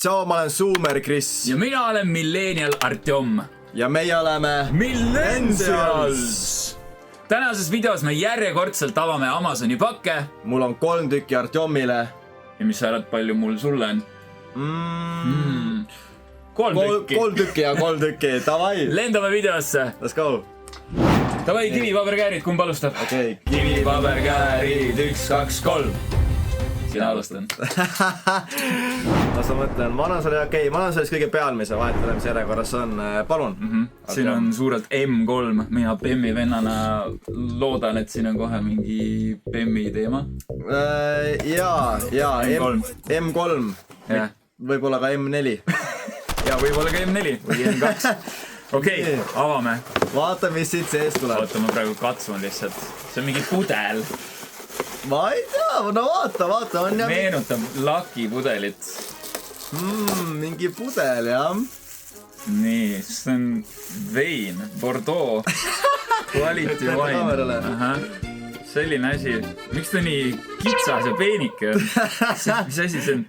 Tšau, ma olen Zoomer Chris. Ja mina olen Millennial Artjom. Ja meie oleme Millennials. Tänases videos me järjekordselt avame Amazoni pakke. Mul on 3 tükki Artjomile. Ja mis sa arvad, palju mul sulle on? 3 tükki. 3 tükki ja 3 tükki, davai. Lendame videosse. Let's go. Davai, kivi, paber, käärid, kumb alustab? Okei. Kivi, paber, käärid, 1, 2, 3. Sina alustan. Las ma mõtlen, ma annan selle, ma annan sellest kõige pealmise, vahetame, mis järjekorras on. Palun. Siin on suurelt M3. Mina Bemmi vennana loodan, et siin on kohe mingi Bemmi teema. Jaa, M3. Võib-olla ka M4. Ja võib-olla ka M4 või M2. Okei, avame. Vaata, mis siit sees tuleb. Oota, ma praegu katsun lihtsalt. See on mingi pudel. Ma ei tea, no vaata, on ja... Meenutab laki pudelit. Mingi pudel, jah. Nii, see on vein, Bordeaux. Quality wine. Selline asi. Miks ta nii kitsas ja peenike on? Mis asi see on?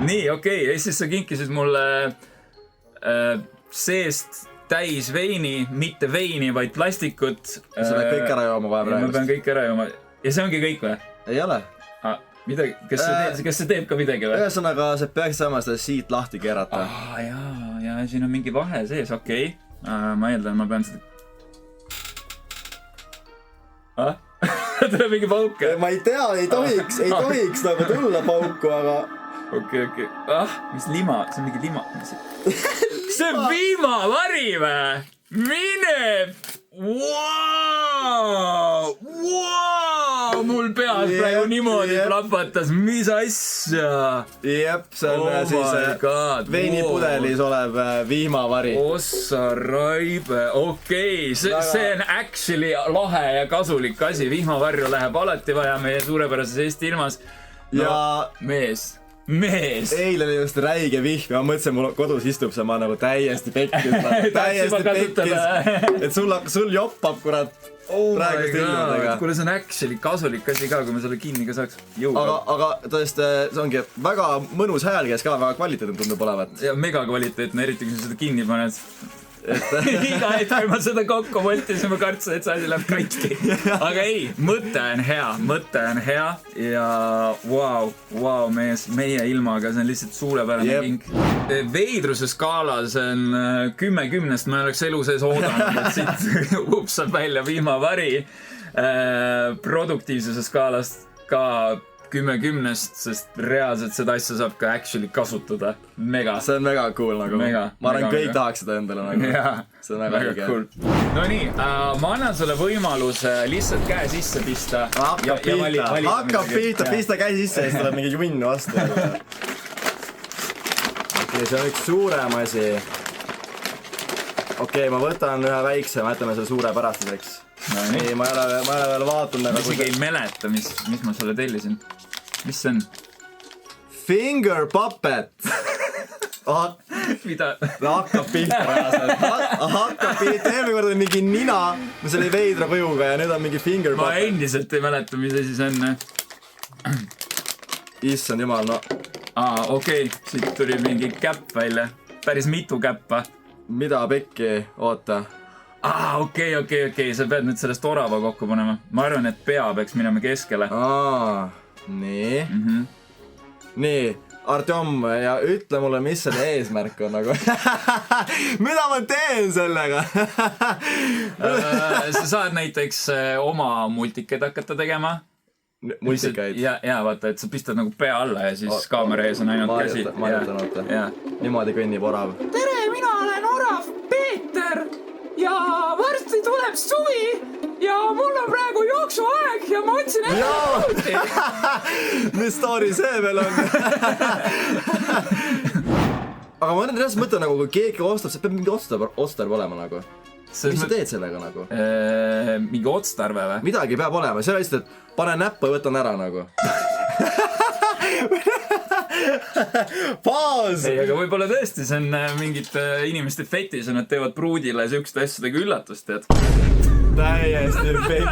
Nii, okei, ja siis sa kinkisid mulle seest täis veini, mitte veini, vaid plastikut. Sa pead kõik ära jooma vaja praegu. Ma pean kõik ära jooma. Ja see ongi kõik või? Ei ole. Midagi, kas see teeb ka midagi või? Ühesõnaga, sa peaks saama seda siit lahti keerata. Ja siin on mingi vahe sees, okei. Ma eeldan, ma pean seda... Tuleb mingi pauk. Ma ei tea, ei tohiks nagu tulla pauku, aga... Okei. Mis lima? See on mingi lima. See on viimavari või? Mine! Mul peas praegu niimoodi plappatas. Mis asja? Jep, see on siis veinipudelis olev vihmavari. Ossa raibe. Okei, see on actually lahe ja kasulik asi. Vihmavarju läheb alati vaja meie suurepärases Eesti ilmas. Ja mees. Eile oli just räige vihm ja ma mõtlesin, mul kodus istub see ma nagu täiesti pekkis. Et sul joppab, kurat, praegust ilmadega. Kuule, see on actually kasulik asi ka, kui me selle kinni ka saaks jõuda. Aga tõesti, see ongi väga mõnus hääl, kes ka väga kvaliteetne tundub olevat. Ja mega kvaliteetne, eriti kui sa seda kinni paned. Iga hetk, kui ma seda kokku võltisin, ma kartsin, et see asi läheb katki. Aga ei, mõte on hea ja vau, mees, meie ilmaga, see on lihtsalt suurepärane kink. Veidruse skaala, see on 10-10, ma oleks elu sees oodanud, et siit upsab välja vihmavari. Produktiivsuse skaalast ka 10-10, sest reaalselt seda asja saab ka actually kasutada. Mega. See on väga cool nagu. Ma arvan, kõik tahaks seda endale nagu. See on väga cool. No nii, ma annan sulle võimaluse lihtsalt käe sisse pista. Hakkab pista käe sisse ja siis tuleb mingi junn vastu. Okei, see on üks suurem asi. Okei, ma võtan ühe väikse, ma jätame selle suure pärastuseks. Ei, ma ei ole veel vaatanud. Ma isegi ei mäleta, mis ma sulle tellisin. Mis see on? Finger puppet. Mida? Hakkab pihta reaalselt. Hakkab pihta. Eelmine kord oli mingi nina, mis oli veidra kujuga ja nüüd on mingi finger puppet. Ma endiselt ei mäleta, mis asi see on. Issand jumal, no. Okei, siit tuli mingi käpp välja. Päris mitu käppa. Mida pekki? Oota. Okei, sa pead nüüd sellest orava kokku panema. Ma arvan, et pea peaks minema keskele. Nii. Nii, Artjom, ja ütle mulle, mis selle eesmärk on nagu. Mida ma teen sellega? Sa saad näiteks oma multikeid hakata tegema. Multikaid? Ja vaata, et sa pistad nagu pea alla ja siis kaamera ees on ainult käsi. Ma jätan, oota. Niimoodi kõnnib orav. Tere, mina olen orav Peeter ja varsti tuleb suvi ja mul on praegu jooksuaeg ja ma otsin mis story see veel on? Aga ma mõtlen nagu, kui keegi ostab, see peab mingi otstarve olema nagu. Mis sa teed sellega nagu? Mingi otstarve või? Midagi peab olema, see on lihtsalt, et pane näppu ja võtan ära nagu. Paus! Ei, aga võib-olla tõesti, see on mingid inimeste fetis ja nad teevad pruudile siukest asjadega üllatust, tead. Täiesti pekk.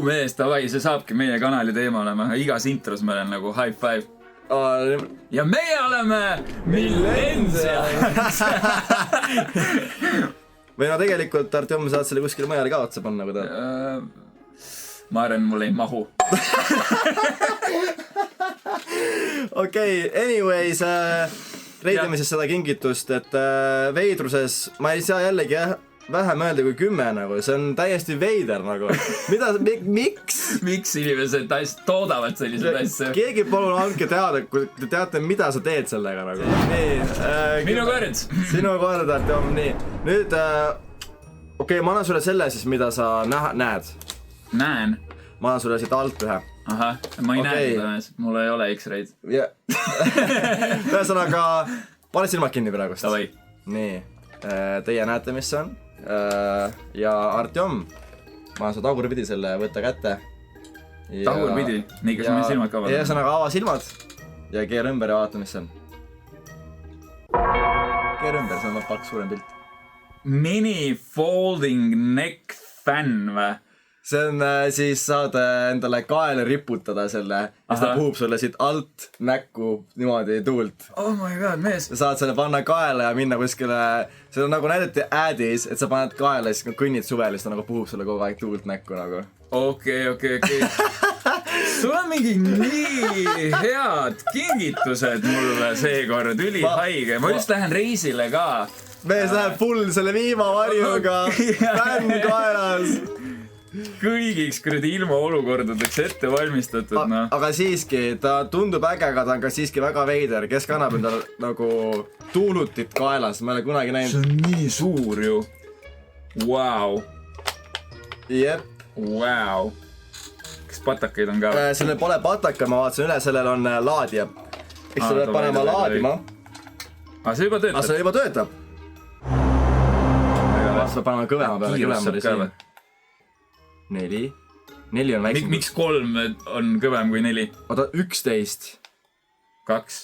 Mees, davai, see saabki meie kanali teema olema. Igas intros ma olen nagu high five. ja meie oleme Millensia. Või no tegelikult Artjom saad selle kuskile mujale ka otsa panna, kui ta... Ma arvan, mul ei mahu. Okei, anyways, reidime siis seda kingitust, et veidruses ma ei saa jällegi vähem öelda kui 10 nagu, see on täiesti veider nagu. Mida, miks? Miks inimesed toodavad sellised asju? Keegi palun andke teada, kui te teate, mida sa teed sellega nagu. Nii, minu kord. Sinu kord, Artjom, nii. Nüüd, okei, ma annan sulle selle siis, mida sa näed. Näen. Ma annan sulle siit alt ühe. Ahah, ma ei näe seda mees, mul ei ole X-raid. Ühesõnaga, pane silmad kinni praegust. Davai. Nii, teie näete, mis see on. Ja Artjom, ma annan su tagurpidi selle, võtta kätte. Tagurpidi? Nii, kas meil silmad ka vaatama? Ühesõnaga, ava silmad ja keer ümber ja vaata, mis see on. Keer ümber, see on paks suurem pilt. Mini folding neck fan või? See on siis saad endale kaele riputada selle ja seda puhub sulle siit alt näkku niimoodi tuult. Oh my god, mees. Saad selle panna kaele ja minna kuskile, seda nagu näidati ad'is, et sa paned kaele ja siis kõnnid suvel ja seda nagu puhub sulle kogu aeg tuult näkku nagu. Okei. Sul on mingi nii head kingitused mulle seekord, ülihaige. Ma just lähen reisile ka. Mees läheb full selle viimavarjuga, fänn kaelas. Kõigiks kuradi ilma olukordadeks ette valmistatud, noh. Aga siiski, ta tundub äge, aga ta on ka siiski väga veider. Kes kannab endal nagu tuulutit kaelas? Ma ei ole kunagi näinud. See on nii suur ju. Wow. Jep. Wow. Kas patakaid on ka? Sellel pole pataka, ma vaatasin üle, sellel on laadija. Eks sa pead panema laadima. See juba töötab? See juba töötab. Sa panema kõvema peale. Kiirus saab ka või? 4 on väiksem. Miks 3 on kõvem kui 4? Oota, 11. 2,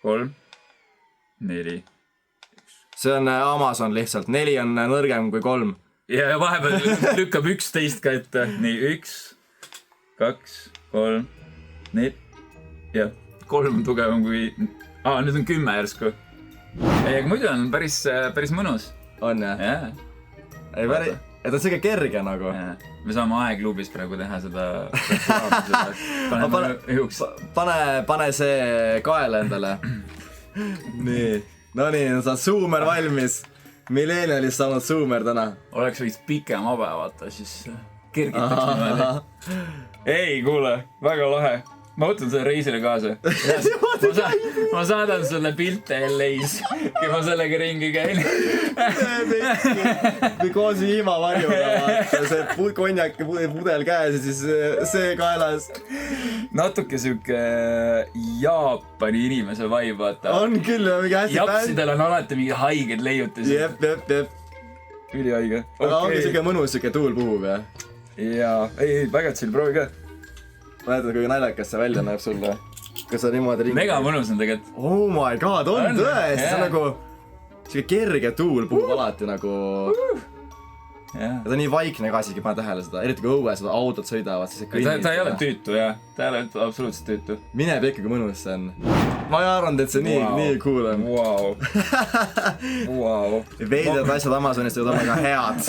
3, 4. See on Amazon lihtsalt. 4 on nõrgem kui 3. Ja vahepeal lükkab 11 ka ette. Nii, 1, 2, 3, 4. Ja, 3 on tugevam kui... nüüd on 10 järsku. Aga muidu on päris mõnus. On jah? Jaa. Ei päri... Et on siuke kerge nagu. Me saame aegklubis praegu teha seda. Pane see kaela endale. Nii. No nii, saad Zoomer valmis. Millenialist saanud Zoomer täna. Oleks võiks pikem abe vaata, siis kergitaks niimoodi. Ei, kuule, väga lahe. Ma võtan selle reisile kaasa. Ma saadan sulle pilte LA-s, kui ma sellega ringi käin. Või koos viimavarjuga vaata, see konjaki pudel käes ja siis see kaelas. Natuke siuke Jaapani inimese vibe, vaata. On küll, mingi hästi Japsidel on alati mingi haiged leiutised. Jep. Ülihaige. Aga ongi siuke mõnus, siuke tuul puhub, jah? Jaa, ei, väga chill, proovi ka. Mäletad, kui naljakas see välja näeb sulle? Kas sa niimoodi ringi... Mega mõnus on tegelikult. Oh my god, on tõesti, see on nagu... Siuke kerge tuul puhub alati nagu... Ja ta on nii vaikne ka siiski, pane tähele seda, eriti kui õue seda autod sõidavad, siis see kõnnid. Ta ei ole tüütu, jah. Ta ei ole absoluutselt tüütu. Mineb ikkagi mõnus see on. Ma ei arvanud, et see nii cool on. Wow. Veidad asjad Amazonist võivad olla ka head.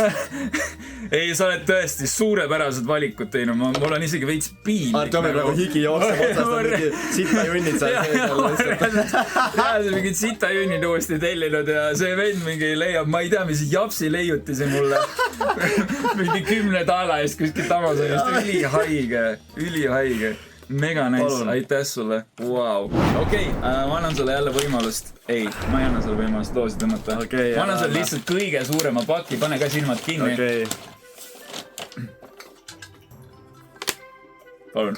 Ei, sa oled tõesti suurepärased valikud teinud. Mul on isegi veits piinlik. Artjomi praegu higi jookseb otsast, on mingi sitajunnid seal sees. See mingid sitajunnid uuesti tellinud ja see vend mingi leiab, ma ei tea, mis japsi leiutisi mulle. Mingi 10 taala eest kuskilt Amazonist. Ülihaige. Mega nice, aitäh sulle. Wow. Okei, ma annan sulle jälle võimalust. Ei, ma ei anna sulle võimalust loosi tõmmata. Ma annan sulle lihtsalt kõige suurema paki, pane ka silmad kinni. Palun.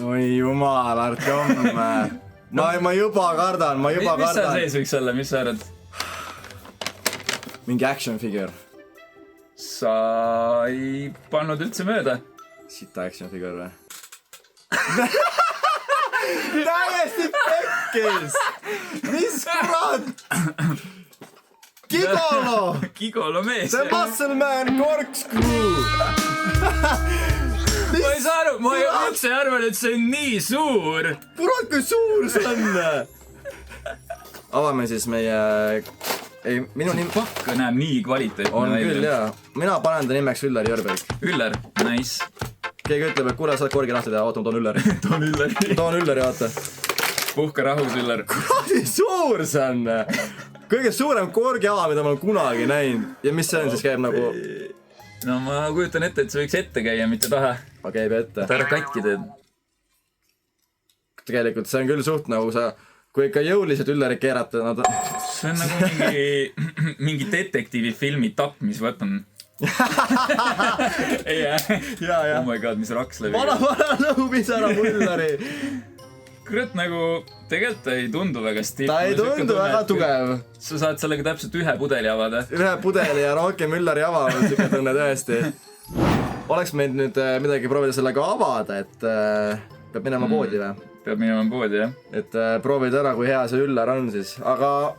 Oi jumal, Artjom. Ma juba kardan. Mis seal sees võiks olla, mis sa arvad? Mingi action figure. Sa ei pannud üldse mööda. Sita action figure või? Täiesti pekkis! Mis kurat? Gigolo mees! See Muscle Man Corkscrew! ma ei saa aru, ma üldse arvan, et see on nii suur. Kurat, kui suur see on! Avame siis meie... Ei, minu nimi... Pakk näeb nii kvaliteetne on küll, jaa. Mina panen ta nimeks Üllar Jörberg. Üllar, nice. Keegi ütleb, et kuule, saad korgi lahti teha, oota, ma toon Üllari. Toon Üllari, oota. Puhka rahus, Üllar. Kuradi suur see on! Kõige suurem korgi ava, mida ma olen kunagi näinud. Ja mis see on, siis käib nagu... No ma kujutan ette, et see võiks ette käia, mitte taha. Ma käib ette. Ta ära katki teed. Tegelikult see on küll suht nagu sa... Kui ikka jõuliselt Üllari keerata, no ta... See on nagu mingi detektiivifilmi tapmisvõtt on. Ei, ja. Oh my god, mis raks läbi. Vana nõumis ära Üllari. Kurat, nagu tegelikult ei tundu väga stiil. Ta ei tundu väga tugev. Sa saad sellega täpselt ühe pudeli avada. Ühe pudeli ja rohkem Üllari avada, siuke tunne tõesti. Oleks meid nüüd midagi proovida sellega avada, et peab minema poodi või? Peab minema poodi, jah. Et proovida ära, kui hea see Üllar on siis. Aga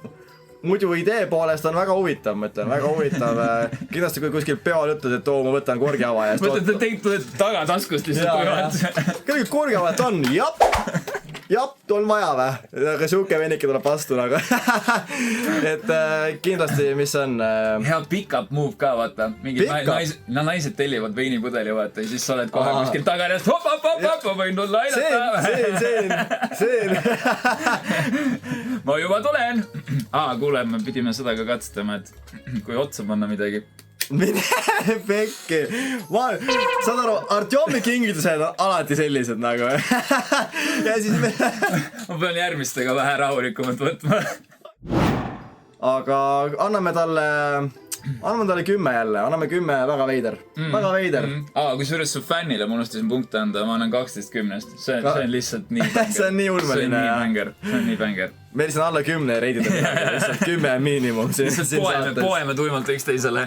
muidu idee poolest on väga huvitav, ma ütlen, väga huvitav. Kindlasti kui kuskil peol ütled, et ma võtan korgi ava ja... Mõtled, et tegid tagataskust lihtsalt võivad. Kõige korgi ava, et on, jap, on vaja või? Aga siuke venike tuleb vastu nagu. Et kindlasti, mis on... Hea pick-up move ka, vaata. Mingid naised tellivad veinipudeli, vaata. Ja siis sa oled kohe kuskil taganes. Hop, võin tulla aidata. Seen. Ma juba tulen. Kuule, me pidime seda ka katsetama, et kui otsa panna midagi. Mine pekki. Saad aru, Artjomi kingitused on alati sellised nagu. Ja siis me... Ma pean järgmistega vähe rahulikumat võtma. Aga anname talle 10 jälle. Anname 10, väga veider. Väga veider. Kui suurest su fännile ma unustasin punkte anda, ma annan 12-10. See on lihtsalt nii bänger. See on nii ulmeline. See on nii bänger. Meil siin alla 10 reidida. Lihtsalt 10 miinimum. Poeme tuimalt üksteisele.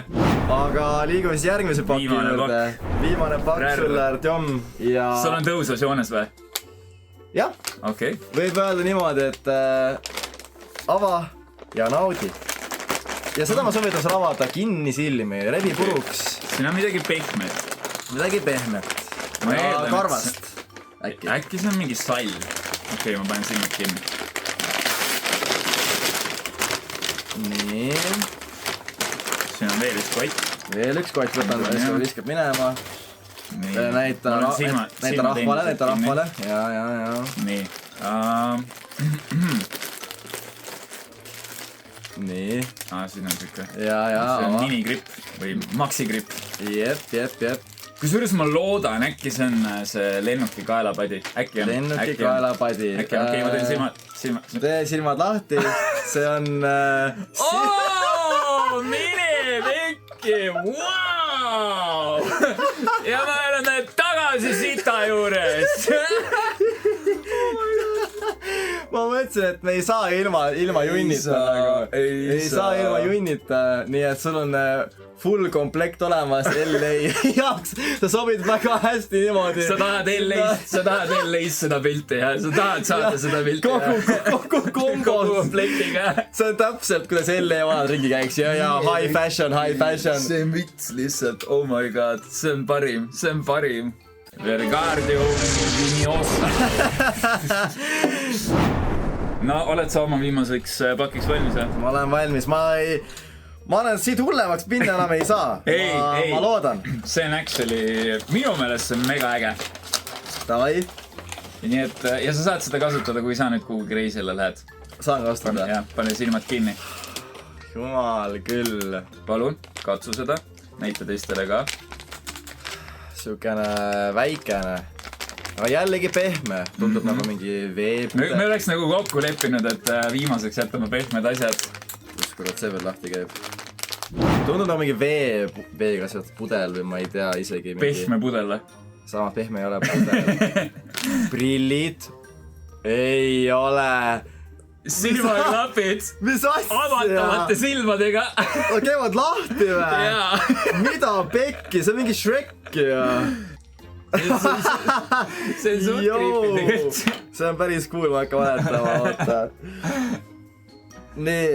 Aga liigume siis järgmise paki juurde. Viimane pakk sulle, Artjom. Sul on tõusvas joones või? Jah. Okei. Võib öelda niimoodi, et ava ja naudi. Ja seda ma soovitan sul avada kinni silmi, rebi puruks. Siin on midagi pehmet. Midagi pehmet. Ja karvast. Äkki see on mingi sall. Okei, ma panen silmad kinni. Nii. Siin on veel üks kott. Veel üks kott, võtan, viskab minema. Näita rahvale. Ja. Nii. Nii. Siin on siuke. Ja. See on minigripp või maxigripp. Jep. Kusjuures ma loodan, äkki see on see lennuki kaelapadi. Lennuki kaelapadi. Okei, ma teen silmad. Tee silmad lahti. See on... Mine vekki, vau! Ja ma olen tagasi sita juures. Ma mõtlesin, et me ei saa ilma junnita. Ei saa ilma junnita, nii et sul on full komplekt olemas LA jaoks. Sa sobid väga hästi niimoodi. Sa tahad LA-s seda pilti, jah? Sa tahad saada seda pilti, jah? Kogu komplektiga. See on täpselt, kuidas LA vanad ringi käiks. Ja high fashion. See on vits lihtsalt, oh my god. See on parim. Vergardium Viniosa. No, oled sa oma viimaseks pakiks valmis, jah? Ma olen valmis, ma olen siit hullemaks pinna enam ei saa. Ma loodan. See on actually, minu meelest see on mega äge. Davai. Nii et, ja sa saad seda kasutada, kui sa nüüd kuhugi reisile lähed. Saan kasutada? Jah, pane silmad kinni. Jumal küll. Palun, katsu seda. Näita teistele ka. Siukene väikene. Aga jällegi pehme. Tundub nagu mingi veepude. Me oleks nagu kokku leppinud, et viimaseks jätame pehmed asjad. Kus kurat see veel lahti käib. Tundub nagu mingi veega sealt pudel või ma ei tea isegi mingi... Pehme pudel või? Sama pehme ei ole pudel. Prillid. Ei ole. Silmaklapid. Mis asja? Avatavate silmadega. Käivad lahti või? Jaa. Mida pekki? See on mingi Shrek ja... See on suht creepy tegelikult. See on päris cool, ma hakka valetama, oota. Nii.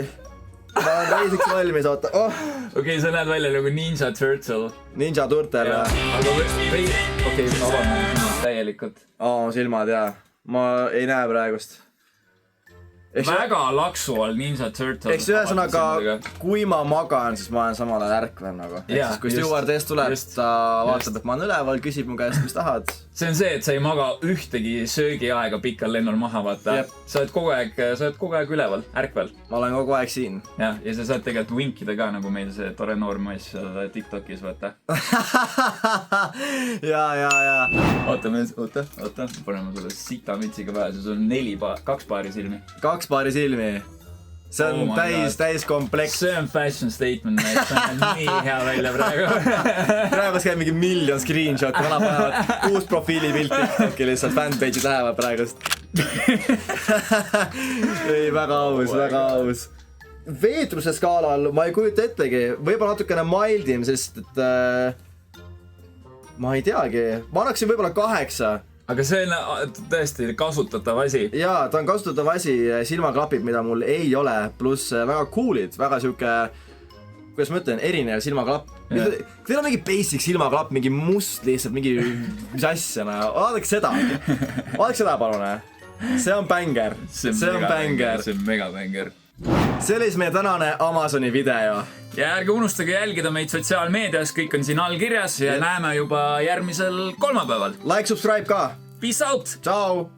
ma olen reisiks valmis, oota. Okei, sa näed välja nagu Ninja Turtle. Ninja Turtle. Aga okei, vabandame täielikult. Silmad, jaa. Ma ei näe praegust. Väga laksu all Ninja Turtle. Eks ühesõnaga, kui ma magan, siis ma olen samal ajal ärkvel nagu. Eks kui stewardess tuleb, ta vaatab, et ma olen üleval, küsib mu käest, mis tahad. See on see, et sa ei maga ühtegi söögiaega pikal lennul maha, vaata. Sa oled kogu aeg üleval, ärkvel. Ma olen kogu aeg siin. Ja sa saad tegelikult winkida ka, nagu meil see tore noor mees TikTokis, vaata. Ja. Oota. Paneme sulle sita mütsiga pähe, sul on 2 paari silmi. 2 paari silmi. See on täis kompleks. See on fashion statement, see on nii hea välja praegu. Praegu käib mingi miljon screenshot, vana panevad 6 profiilipilti TikToki lihtsalt, fanpage'id lähevad praegust. Ei, väga aus. Veetruse skaalal ma ei kujuta ettegi, võib-olla natukene mildim, sest et ma ei teagi, ma annaksin võib-olla 8. Aga see on tõesti kasutatav asi. Jaa, ta on kasutatav asi, silmaklapid, mida mul ei ole, pluss väga cool'id, väga siuke, kuidas ma ütlen, erinev silmaklapp. Teil on mingi basic silmaklapp, mingi must lihtsalt, mingi mis asja, vaadake seda palun. See on bänger. See on mega bänger. See oli siis meie tänane Amazoni video. Ja ärge unustage jälgida meid sotsiaalmeedias, kõik on siin all kirjas ja näeme juba järgmisel kolmapäeval. Like, subscribe ka. Peace out! Ciao!